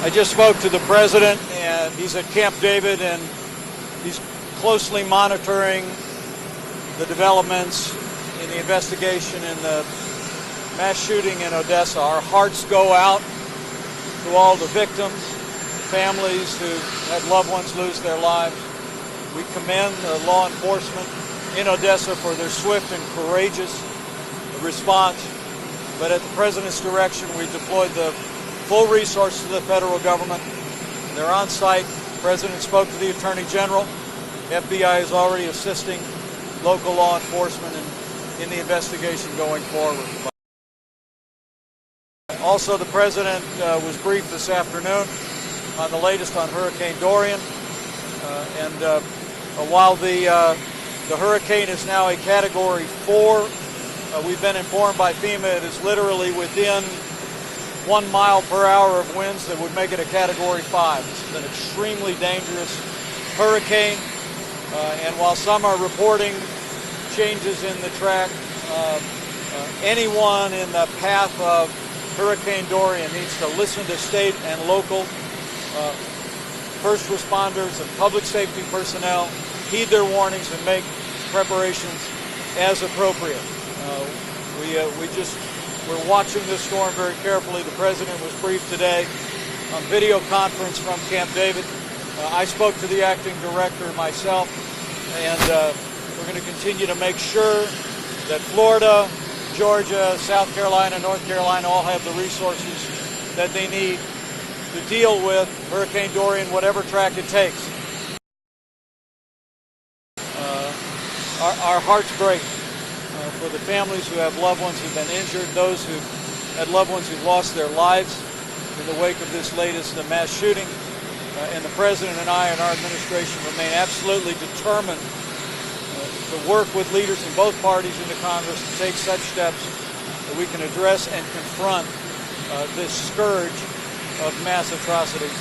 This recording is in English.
I just spoke to the President, and he's at Camp David, and he's closely monitoring the developments in the investigation in the mass shooting in Odessa. Our hearts go out to all the victims, families who had loved ones lose their lives. We commend law enforcement in Odessa for their swift and courageous response. But at the President's direction, we deployed the full resources of the federal government. They're on site. The President spoke to the Attorney General. FBI is already assisting local law enforcement in the investigation going forward. Also, the President was briefed this afternoon on the latest on Hurricane Dorian. While the hurricane is now a Category 4, we've been informed by FEMA it is literally within 1 mile per hour of winds that would make it a Category 5. This is an extremely dangerous hurricane, and while some are reporting changes in the track, anyone in the path of Hurricane Dorian needs to listen to state and local first responders and public safety personnel, heed their warnings, and make preparations as appropriate. We're watching this storm very carefully. The President was briefed today on video conference from Camp David. I spoke to the acting director myself, and we're going to continue to make sure that Florida, Georgia, South Carolina, North Carolina all have the resources that they need to deal with Hurricane Dorian, whatever track it takes. Our hearts break for the families who have loved ones who've been injured, those who've had loved ones who've lost their lives in the wake of this latest mass shooting. And the President and I and our administration remain absolutely determined to work with leaders in both parties in the Congress to take such steps that we can address and confront this scourge of mass atrocities.